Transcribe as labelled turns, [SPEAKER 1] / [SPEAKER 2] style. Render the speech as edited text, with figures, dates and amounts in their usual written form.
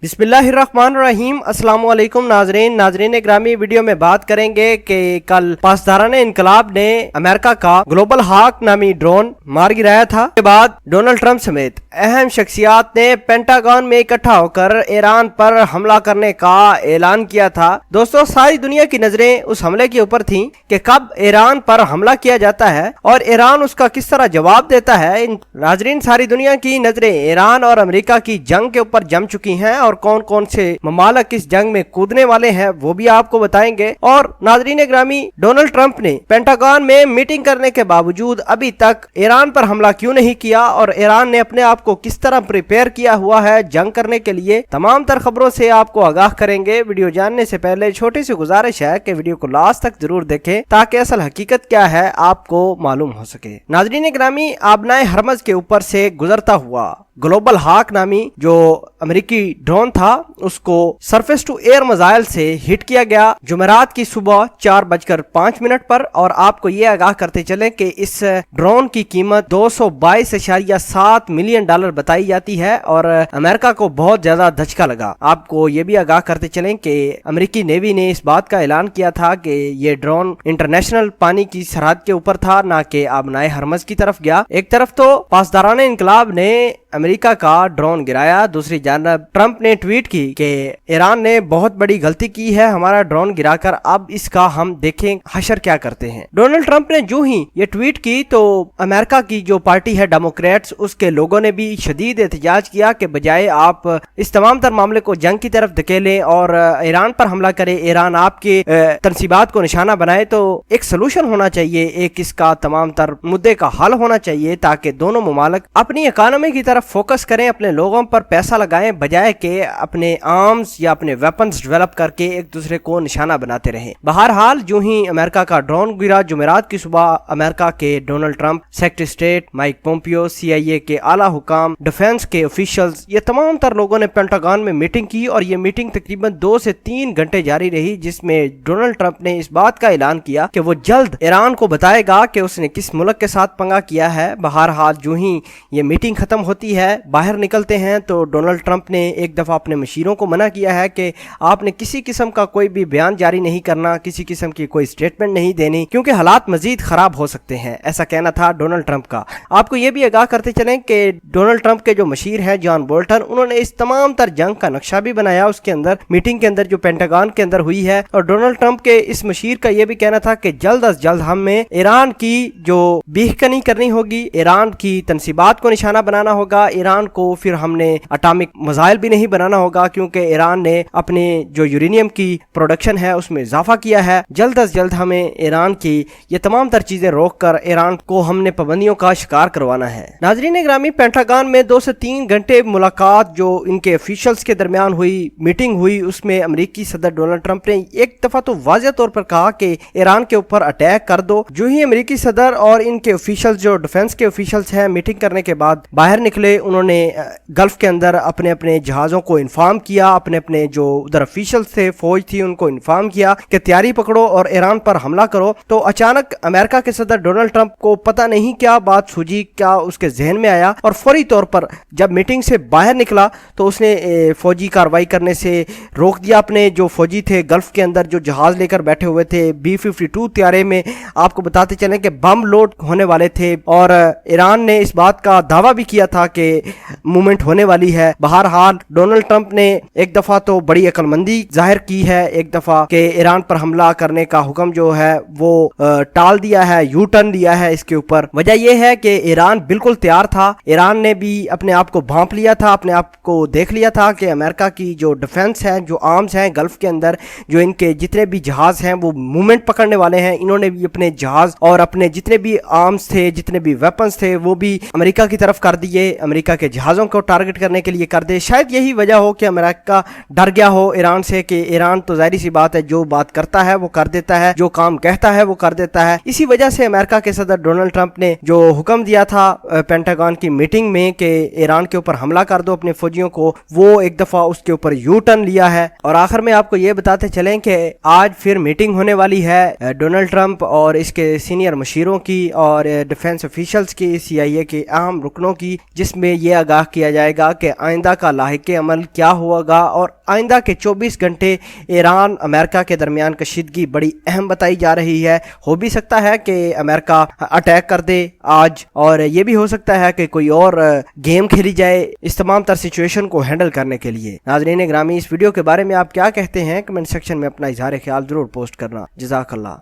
[SPEAKER 1] बिस्मिल्लाहिर्रहमानिर्रहीम। अस्सलाम वालेकुम नाजरीन ग्रामी, वीडियो में बात करेंगे कि कल पासदारान इनकलाब ने अमेरिका का ग्लोबल हाक नामी ड्रोन मार गिराया था। के बाद डोनाल्ड ट्रंप समेत अहम शख्सियात ने पेंटागन में इकट्ठा होकर ईरान पर हमला करने का ऐलान किया था। दोस्तों, सारी दुनिया की नजरें उस हमले के ऊपर थीं कि कब ईरान पर हमला किया जाता है और ईरान उसका किस तरह जवाब देता है। नाजरीन, सारी दुनिया की नजरें ईरान और अमेरिका की जंग के ऊपर जम चुकी हैं और कौन कौन से ममालिक इस जंग में कूदने वाले हैं वो भी आपको बताएंगे। और नाजरीन ग्रामी, डोनाल्ड ट्रंप ने पेंटागन में मीटिंग करने के बावजूद अभी तक ईरान पर हमला क्यों नहीं किया और ईरान ने अपने आप को किस तरह प्रिपेयर किया हुआ है जंग करने के लिए, तमाम तर खबरों से आपको आगाह करेंगे। वीडियो जानने से पहले छोटी सी गुजारिश है कि वीडियो को लास्ट तक जरूर देखें ताकि असल हकीकत क्या है आपको मालूम हो सके। नाजरीन ग्रामी, आबनाए हरमज के ऊपर से गुजरता हुआ ग्लोबल हाक नामी जो अमेरिकी ड्रोन था उसको सरफेस टू एयर मिसाइल से हिट किया गया जुमेरात की सुबह 4:05 पर। और आपको ये आगाह करते चलें कि इस ड्रोन की कीमत $222.7 मिलियन बताई जाती है और अमेरिका को बहुत ज्यादा धचका लगा। आपको ये भी आगाह करते चलें कि अमेरिकी नेवी ने इस बात का ऐलान किया था कि ये ड्रोन इंटरनेशनल पानी की सरहद के ऊपर था, ना कि आबनाए हरमज की तरफ गया। एक तरफ तो पासदारान इनकलाब ने अमेरिका का ड्रोन गिराया, दूसरी जानब ट्रंप ने ट्वीट की कि ईरान ने बहुत बड़ी गलती की है हमारा ड्रोन गिराकर, अब इसका हम देखें हशर क्या करते हैं। डोनाल्ड ट्रंप ने जो ही ये ट्वीट की तो अमेरिका की जो पार्टी है डेमोक्रेट्स, उसके लोगों ने भी शदीद एहतजाज किया कि बजाय आप इस तमाम तर मामले को जंग की तरफ धकेलें और ईरान पर हमला करे, ईरान आपके तनसीबात को निशाना बनाए, तो एक सोल्यूशन होना चाहिए, एक इसका तमाम तर मुद्दे का हल होना चाहिए ताकि दोनों ममालिक अपनी इकानमी की तरफ फोकस करें, अपने लोगों पर पैसा लगाएं बजाय के अपने आर्म्स या अपने वेपन्स डेवलप करके एक दूसरे को निशाना बनाते रहें। बहरहाल जो ही अमेरिका का ड्रोन गिरा जुमेरात की सुबह, अमेरिका के Donald Trump, secretary state Mike Pompeo, CIA के आला हुकाम, डिफेंस के ऑफिशियल्स, ये तमाम तर लोगों ने पेंटागन में मीटिंग की और ये मीटिंग तकरीबन 2 से 3 घंटे जारी रही, जिसमें डोनाल्ड ट्रंप ने इस बात का ऐलान किया कि वो जल्द ईरान को बताएगा कि उसने किस मुल्क के साथ पंगा किया है। बहरहाल जो ही ये मीटिंग खत्म होती है, बाहर निकलते हैं तो डोनाल्ड ट्रंप ने एक दफा अपने मशीरों को मना किया है कि आपने किसी किस्म का कोई भी बयान जारी नहीं करना, किसी किस्म की कोई स्टेटमेंट नहीं देनी क्योंकि हालात मजीद खराब हो सकते हैं। ऐसा कहना था डोनाल्ड ट्रंप का। आपको यह भी आगाह करते चलें कि डोनाल्ड ट्रंप के जो मशीर हैं जॉन बोल्टन, उन्होंने इस तमाम तर जंग का नक्शा भी बनाया उसके अंदर, मीटिंग के अंदर जो पेंटागन के अंदर हुई है। और डोनाल्ड ट्रंप के इस मशीर का यह भी कहना था कि जल्द अज जल्द हमें ईरान की जो बीहकनी करनी होगी, ईरान की तनसीबात को निशाना बनाना होगा, ईरान को फिर हमने एटॉमिक मिसाइल भी नहीं बनाना होगा क्योंकि ईरान ने अपने जो यूरेनियम की प्रोडक्शन है उसमें इजाफा किया है। जल्द अज जल्द हमें ईरान की ये तमाम तर चीजें रोक कर ईरान को हमने पाबंदियों का शिकार करवाना है। नाजरीन ग्रामी, पेंटागन में 2 से 3 घंटे मुलाकात जो इनके ऑफिशियल्स के दरमियान हुई, मीटिंग हुई, उसमें अमेरिकी सदर डोनाल्ड ट्रंप ने एक दफा तो वाज़ेह तौर पर कहा कि ईरान के ऊपर अटैक कर दो। जो ही अमेरिकी सदर और इनके ऑफिशियल्स जो डिफेंस के ऑफिशियल्स हैं मीटिंग करने के बाद बाहर निकले, उन्होंने गल्फ के अंदर अपने अपने जहाज़ों को इन्फॉर्म किया, अपने अपने जो उधर ऑफिशियल्स थे, फौज थी, उनको इन्फॉर्म किया कि तैयारी पकड़ो और ईरान पर हमला करो। तो अचानक अमेरिका के सदर डोनाल्ड ट्रंप को पता नहीं क्या बात सूझी, क्या उसके जहन में आया और फौरी तौर पर जब मीटिंग से बाहर निकला तो उसने फौजी कार्रवाई करने से रोक दिया। अपने जो फौजी थे गल्फ के अंदर जो जहाज लेकर बैठे हुए थे, B-52 तैयारे में आपको बताते चलें कि बम लोड होने वाले थे और ईरान ने इस बात का दावा भी किया था कि मूवमेंट होने वाली है। बहरहाल डोनाल्ड ट्रंप ने एक दफा तो बड़ी अक्लमंदी जाहिर की है, एक दफा के ईरान पर हमला करने का हुक्म जो है वो टाल दिया है, यू टर्न लिया है इसके ऊपर। वजह यह है कि ईरान बिल्कुल तैयार था, ईरान ने भी अपने आप को भांप लिया था, अपने आप को देख लिया था कि अमेरिका की जो डिफेंस है, जो आर्म्स हैं गल्फ के अंदर, जो इनके जितने भी जहाज हैं वो मूवमेंट पकड़ने वाले हैं। इन्होंने भी अपने जहाज और अपने जितने भी आर्म्स थे, जितने भी वेपन्स थे वो भी अमेरिका की तरफ कर दिए, अमेरिका के जहाजों को टारगेट करने के लिए कर दे। शायद यही वजह हो कि अमेरिका डर गया हो ईरान से कि ईरान तो जाहिर सी बात है जो बात करता है वो कर देता है, जो काम कहता है वो कर देता है। इसी वजह से अमेरिका के सदर डोनाल्ड ट्रंप ने जो हुक्म दिया था पेंटागन की मीटिंग में कि ईरान के ऊपर हमला कर दो अपने फौजियों को, वो एक दफा उसके ऊपर यू टर्न लिया है। और आखिर में आपको ये बताते चलें कि आज फिर मीटिंग होने वाली है डोनाल्ड ट्रंप और इसके सीनियर मशीरों की और डिफेंस ऑफिशियल्स की, CIA के अहम रुकनों की, जिसमें اس میں یہ آگاہ کیا جائے گا کہ آئندہ کا لاحق عمل کیا ہوگا اور آئندہ کے 24 گھنٹے ایران امریکہ کے درمیان کشیدگی بڑی اہم بتائی جا رہی ہے. ہو بھی سکتا ہے کہ امریکہ اٹیک کر دے آج، اور یہ بھی ہو سکتا ہے کہ کوئی اور گیم کھیلی جائے اس تمام تر سچویشن کو ہینڈل کرنے کے لیے. ناظرین گرامی، اس ویڈیو کے بارے میں آپ کیا کہتے ہیں؟ کمنٹ سیکشن میں اپنا اظہار خیال ضرور پوسٹ کرنا. جزاک اللہ.